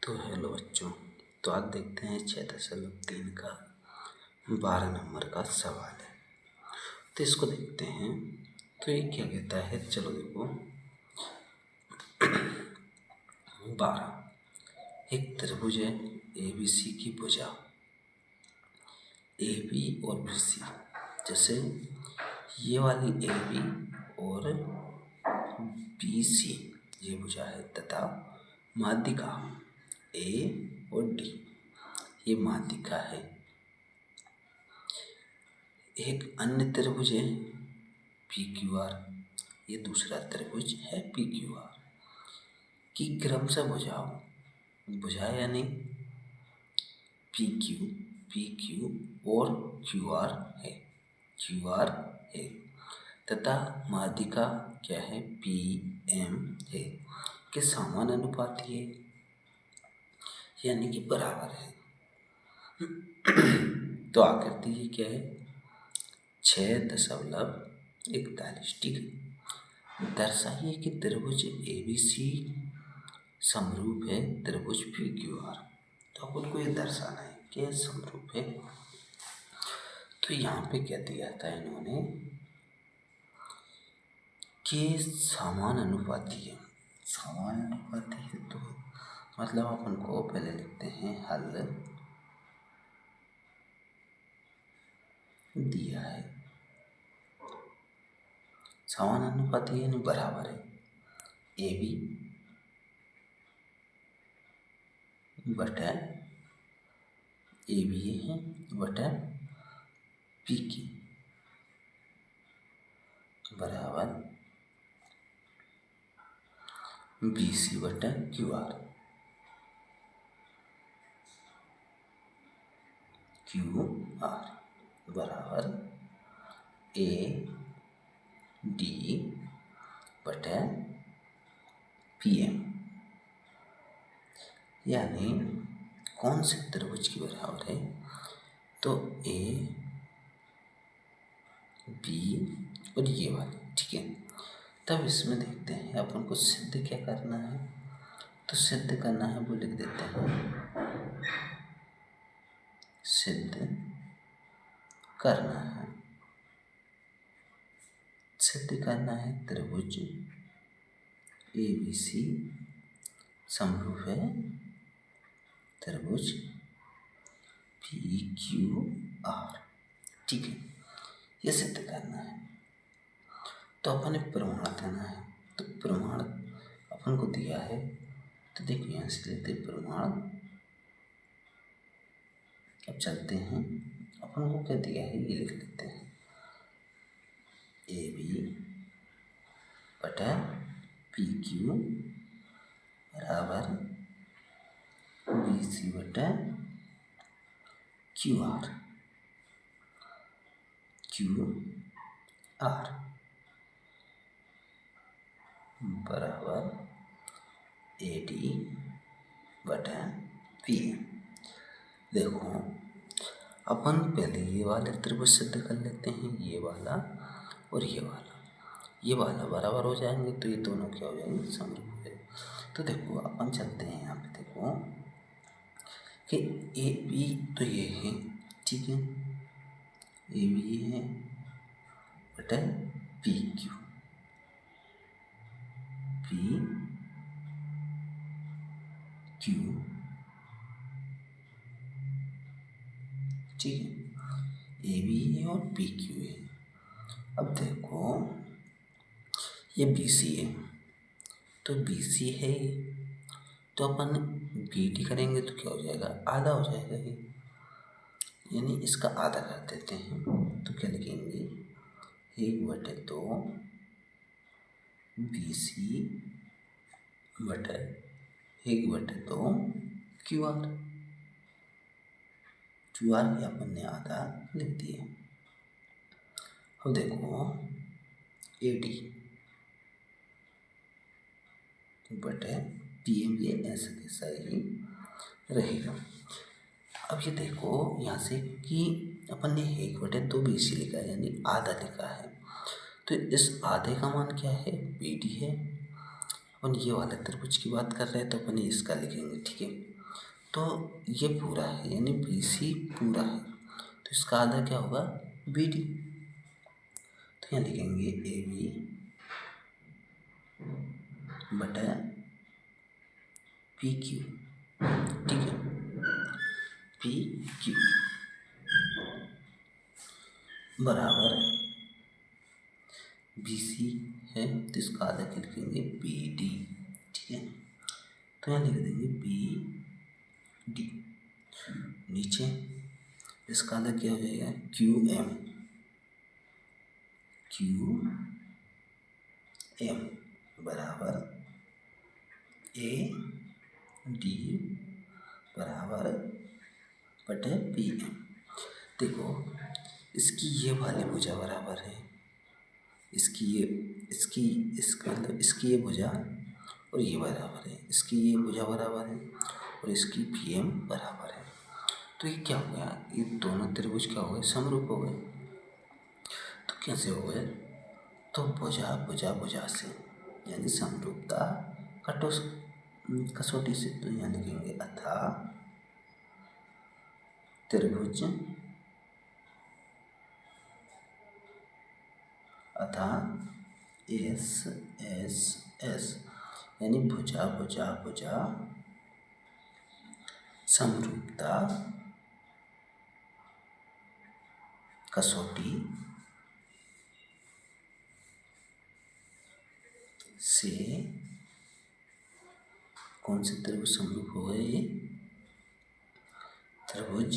तो हेलो बच्चों। तो आज देखते हैं 6.3 का 12 नंबर का सवाल है। तो इसको देखते हैं। तो ये क्या कहता है, चलो देखो। 12 एक त्रिभुज है ABC की भुजा AB और BC, जैसे ये वाली AB और BC ये भुजा है तथा माध्यिका A और D ये माध्यिका है। एक अन्य त्रिभुज है PQR, ये दूसरा त्रिभुज है PQR की क्रमशः भुजाएं यानी PQ और QR है तथा माध्यिका क्या है PM है के समानुपाती है यानी कि बराबर है। तो आकृति ये क्या है 6.41, ठीक है। दर्शाइए कि त्रिभुज ABC समरूप है त्रिभुज PQR। तो अपन को ये दर्शाना है कि समरूप है। तो यहाँ पे क्या दिया था इन्होंने कि समानुपाती है। समानुपाती है तो मतलब अपन को पहले लिखते हैं हल दिया है। समानुपाती यानी बराबर है AB बटा AB है बटा PQ बराबर BC बटा QR बराबर AD बटा PM। यानी कौन से त्रिभुज के बराबर है तो AB और ये वाले, ठीक है। तब इसमें देखते हैं अपन को सिद्ध क्या करना है। तो सिद्ध करना है वो लिख देते हैं, सिद्ध करना है त्रिभुज ABC समरूप है त्रिभुज PQR, ठीक है। ये सिद्ध करना है तो अपन एक प्रमाण देना है। तो प्रमाण अपन को दिया है तो देखिए यहाँ से लेते प्रमाण। अब चलते हैं, अपन को क्या दिया है ये लिख लेते हैं AB बटा PQ बराबर BC बटा QR बराबर AD बटा PM। देखो अपन पहले ये वाले त्रिभुज सिद्ध कर लेते हैं, ये वाला और ये वाला बराबर हो जाएंगे तो ये दोनों क्या हो जाएंगे समरूप हो जाएंगे। तो देखो अपन चलते हैं यहाँ पे, देखो कि AB तो ये है, ठीक है। AB है बटा PQ ठीक है। AB है और PQ है। अब देखो ये BC है तो BC है तो अपन BD करेंगे तो क्या हो जाएगा आधा हो जाएगा ये, यानी इसका आधा कर देते हैं। तो क्या लिखेंगे 1/2 BC बटा 1/2 QR भी अपन ने आधा लिख दिया। अब देखो AD बटे PM ये ऐसा कैसा ही रहेगा। अब ये देखो यहाँ से कि अपन ने 1/2 BC लिखा है यानी आधा लिखा है, तो इस आधे का मान क्या है BD है। अपन ये वाले त्रिभुज की बात कर रहे हैं तो अपन इसका लिखेंगे, ठीक है। तो ये पूरा है यानी BC पूरा है, तो इसका आधा क्या होगा BD। तो यहाँ लिखेंगे AB बटा PQ, ठीक है, PQ बराबर BC है तो इसका आधा क्या लिखेंगे BD, ठीक है। तो यहाँ लिख देंगे BD, नीचे इसका आधा क्या हो जाएगा QM बराबर AD बराबर बटे PM। देखो इसकी ये वाली भुजा बराबर है, इसकी ये भुजा और ये बराबर है, इसकी ये भुजा बराबर है और इसकी PM बराबर है। तो ये क्या हो गया, ये दोनों त्रिभुज क्या हो गए समरूप हो गए। तो कैसे हो गए, तो भुजा भुजा भुजा से यानी समरूपता कसौटी से। तो यहाँ लिखेंगे अतः त्रिभुज SSS यानी भुजा भुजा भुजा समरूपता कसौटी से कौन से त्रिभुज समरूप हो गए, ये त्रिभुज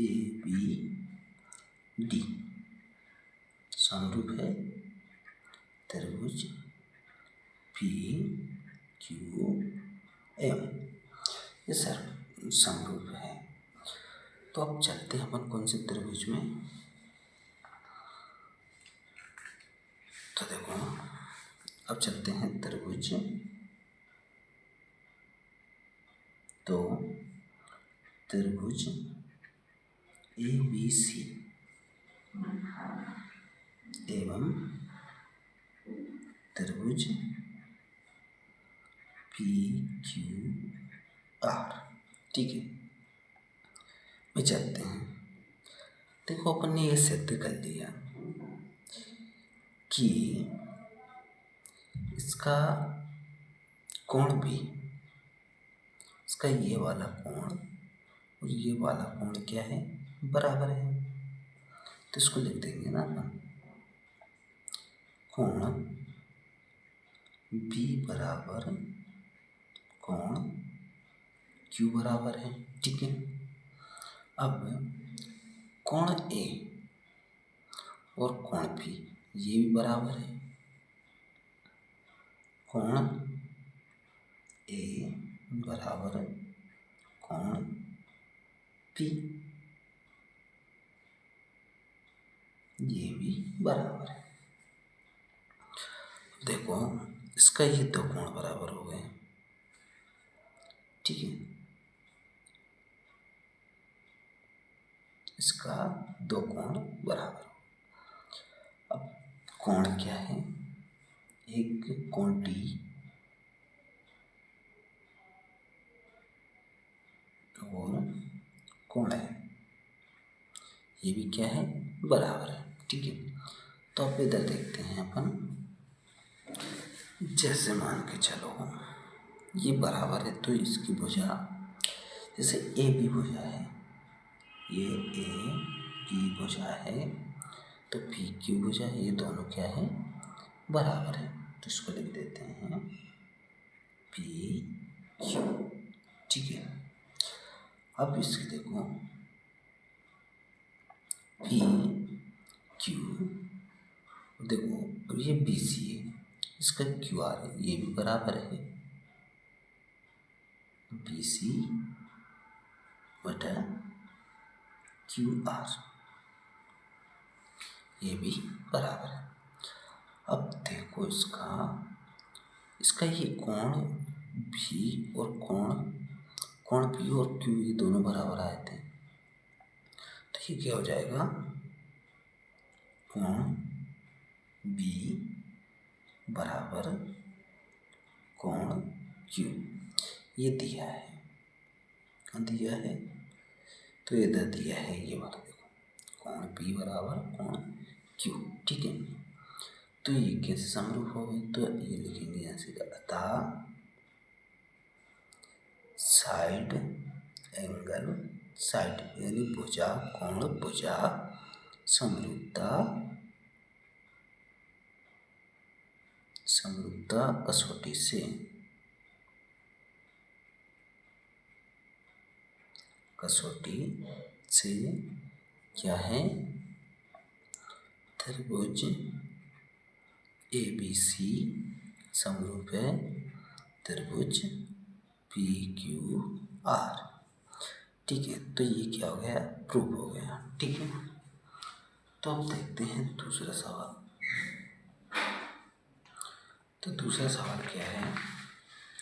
ABD समरूप है त्रिभुज PQM, ये सर समरूप है। तो अब चलते हैं अपन कौन से त्रिभुज में। तो देखो अब चलते हैं त्रिभुज, तो त्रिभुज ABC एवं त्रिभुज PQR, ठीक है, में चलते हैं। देखो अपन ने ये सिद्ध कर लिया कि इसका कोण भी, इसका ये वाला कोण और ये वाला कोण क्या है बराबर है। तो इसको लिख देंगे ना अपन, कोण B बराबर कोण Q बराबर है, ठीक है। अब कोण A और कोण P ये भी बराबर है, कोण A बराबर कोण P ये भी बराबर है। देखो इसका ये दो कोण बराबर हो गए, ठीक है, इसका दो कोण बराबर। अब कोण क्या है, एक कोण D और कोण है, ये भी क्या है बराबर है, ठीक है। तो अब इधर देखते हैं अपन, जैसे मान के चलो ये बराबर है तो इसकी भुजा जैसे AB भुजा है, ये AB भुजा है तो PQ भुजा है, ये दोनों क्या है बराबर है। तो इसको लिख देते हैं PQ, ठीक है। अब इसकी देखो PQ, देखो अब ये BC है, इसका QR है, ये भी बराबर है BC बटा QR, ये भी बराबर है। अब देखो इसका ये कोण भी और कोण P और Q ये दोनों बराबर आए थे, तो ये क्या हो जाएगा कोण बी बराबर कोण क्यू, ये दिया है, तो इधर दिया है ये वाला, देखो कोण बी बराबर कोण क्यू, ठीक है। तो ये कैसे समरूप हो गए, तो ये लिखेंगे ऐसे, अतः साइड एंगल, साइड यानी भुजा, कोण भुजा समरूपता कसौटी से क्या है, त्रिभुज ABC समरूप है त्रिभुज PQR, ठीक है। तो ये क्या हो गया, प्रूफ हो गया, ठीक है। तो अब देखते हैं दूसरा सवाल। तो दूसरा सवाल क्या है,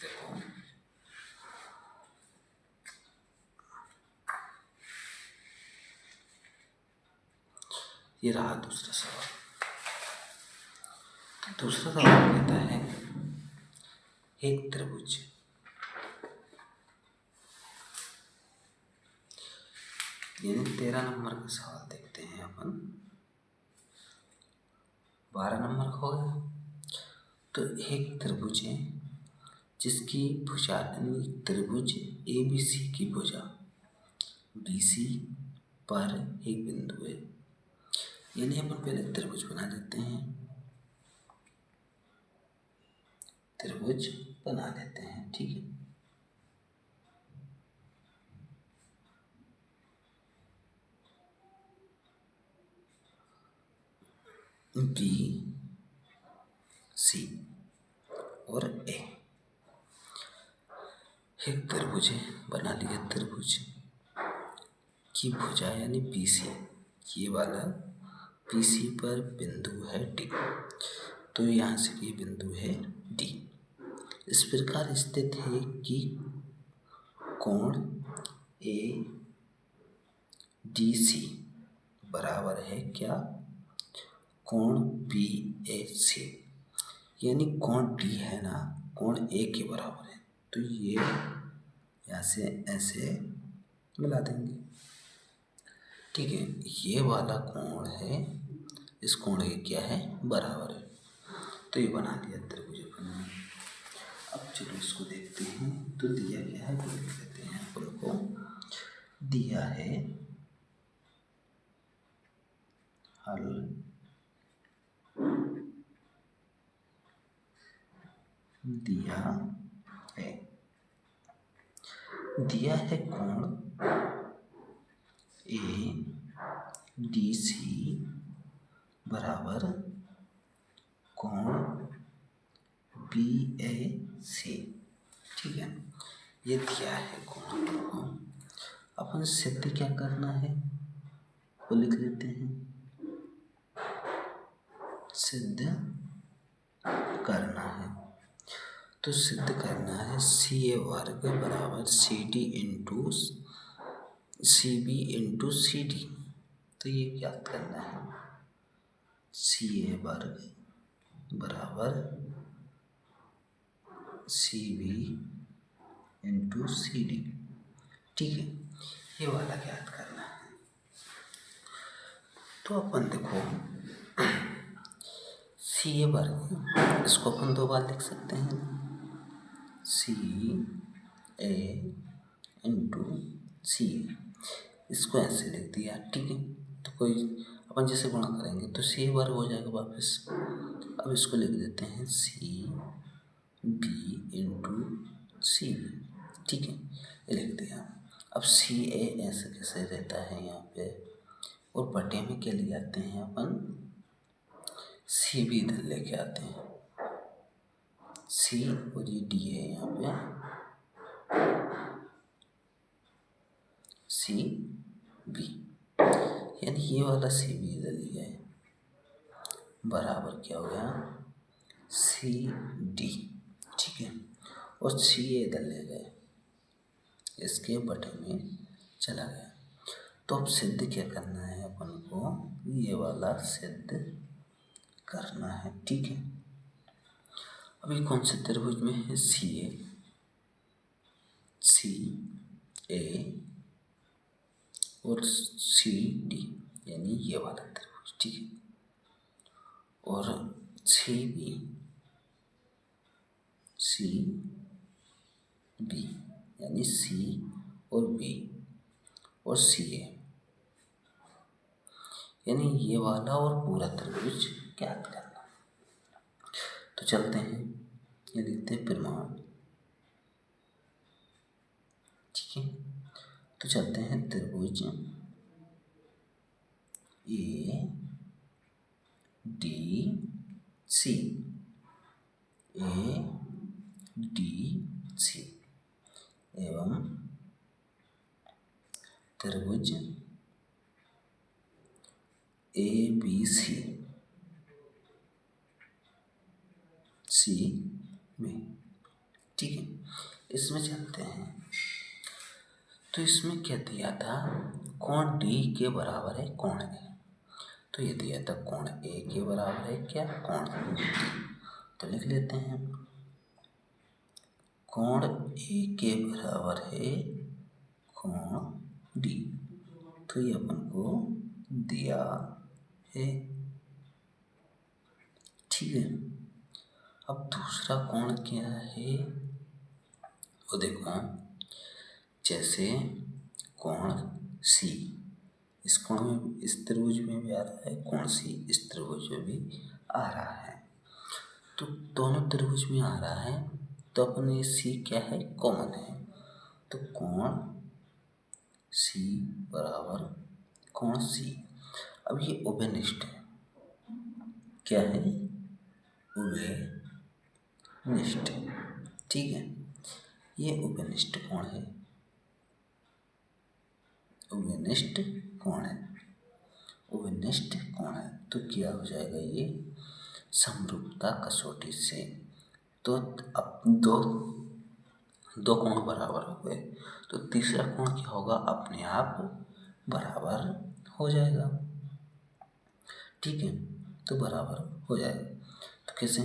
देखो ये रहा दूसरा सवाल। तो दूसरा सवाल कहता है एक त्रिभुज यानी 13 नंबर का सवाल देखते हैं अपन, 12 नंबर का हो गया। तो एक त्रिभुज है जिसकी भुजा यानी त्रिभुज ABC की भुजा BC पर एक बिंदु है, यानी अपन पहले त्रिभुज बना लेते हैं, त्रिभुज बना लेते हैं, ठीक है। B C और A एक त्रिभुज है, बना लिया त्रिभुज की भुजा यानी BC, ये वाला BC पर बिंदु है D, तो यहाँ से ये बिंदु है D, इस प्रकार स्थित है कि कोण ADC बराबर है क्या, कोण BAC, यानी कोण D है ना, कोण A के बराबर है, तो ये यहाँ से ऐसे मिला देंगे, ठीक है। ये वाला कोण है, इस कोण के क्या है, बराबर है, तो ये बना दिया त्रिभुज अपन ने। अब चलो इसको देखते हैं, तो दिया क्या है वो लिख लेते हैं अपन को, दिया है हल दिया है कोण ADC बराबर कोण BAC, ठीक है। ये दिया है कोण को, अपन सिद्ध क्या करना है वो लिख लेते हैं, सिद्ध करना है, तो सिद्ध करना है CA वर्ग बराबर CD into CB into CD, तो ये ज्ञात करना है, CA वर्ग बराबर CB इंटू CD, ठीक है, ये वाला ज्ञात करना है। तो अपन देखो CA वर्ग, इसको अपन दो बार लिख सकते हैं, CA इंटू CA, इसको ऐसे लिख दिया, ठीक है। तो कोई अपन जैसे गुणा करेंगे तो CA वर्ग हो जाएगा वापस, अब इसको लिख देते हैं CB इंटू CB, ठीक है, ये लिख दिया। अब CA ऐसे कैसे रहता है यहाँ पे, और बटे में क्या ले आते हैं अपन, CB इधर लेके आते हैं, C और ये D है यहाँ पे CB, यानी ये वाला CB इधर लिया है, बराबर क्या हो गया CD, ठीक है, और CA इधर ले गए, इसके बटे में चला गया। तो अब सिद्ध क्या करना है अपन को, ये वाला सिद्ध करना है। ठीक है, अभी कौन से त्रिभुज में है, सी ए और सी डी, यानी ये वाला त्रिभुज। ठीक है, और सी बी यानी सी और बी और सी ए, यानी ये वाला और पूरा त्रिभुज ज्ञात करना। तो चलते हैं, ये लिखते हैं प्रमाण। ठीक है, तो चलते हैं त्रिभुज A D C, A D C एवं त्रिभुज ए बी सी में। ठीक है, इसमें चलते हैं। तो इसमें क्या दिया था, कोण डी के बराबर है कोण ए। तो ये दिया था कोण ए के बराबर है क्या, कोण डी। तो लिख लेते हैं, कोण ए के बराबर है कोण डी। तो ये अपन को दिया है। ठीक है, अब दूसरा कोण क्या है, वो देखो, जैसे कोण सी, इस कोण में, इस त्रिभुज में भी आ रहा है, कोण सी इस त्रिभुज में भी आ रहा है। तो दोनों त्रिभुज में आ रहा है, तो अपन ये सी क्या है, कॉमन है। तो कोण सी बराबर कोण सी। अब ये उभयनिष्ठ है, क्या है, उभयनिष्ठ। ठीक है, ये उभयनिष्ठ कोण है, उभयनिष्ठ कोण है, उभयनिष्ठ कोण है। तो क्या हो जाएगा, ये समरूपता कसौटी से, तो अब दो कोण बराबर हो गए, तो तीसरा कोण क्या होगा, अपने आप बराबर हो जाएगा। ठीक है, तो बराबर हो जाएगा। तो कैसे,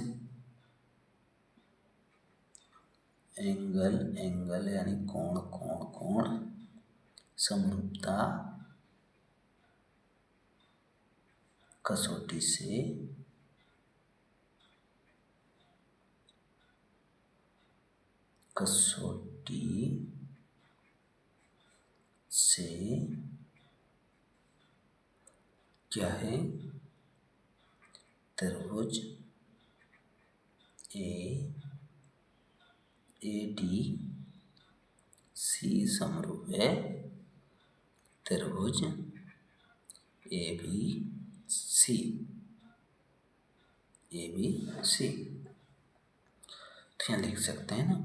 एंगल यानी कोण समरूपता कसौटी से क्या है, त्रिभुज ए डी सी समरूप है त्रिभुज ए बी सी। तो यहाँ लिख सकते हैं ना,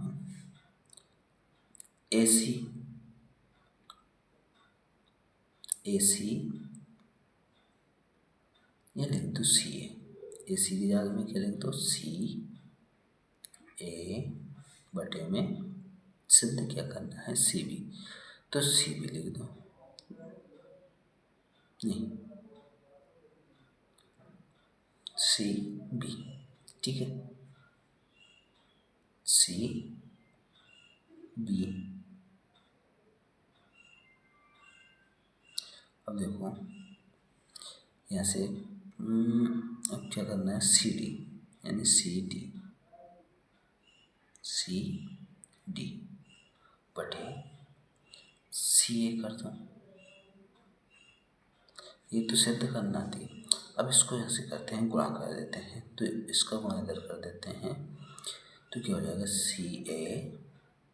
ए सी ये लिख दो सी ए सी की जगह में क्या लिख दो, सी ए बटे में सिद्ध क्या करना है, सी बी। तो सी बी लिख दो, नहीं सी बी। ठीक है, सी बी। अब देखो यहाँ से अब क्या करना है, सी डी यानी सी डी बटे सी ए कर दो, ये तो सिद्ध करना थी। अब इसको ऐसे करते हैं, गुणा कर देते हैं, तो इसका गुणा इधर कर देते हैं, तो क्या हो जाएगा, सी ए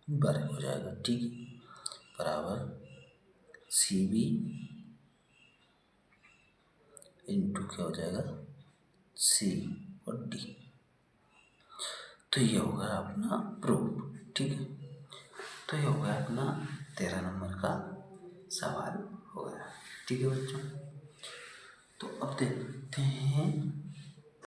वर्ग हो जाएगा। ठीक, बराबर सी बी इंटू क्या हो जाएगा, सी और डी। तो ये होगा अपना प्रूफ। ठीक है, तो ये हो गया अपना 13 नंबर का सवाल हो गया। ठीक है बच्चों, तो अब देखते हैं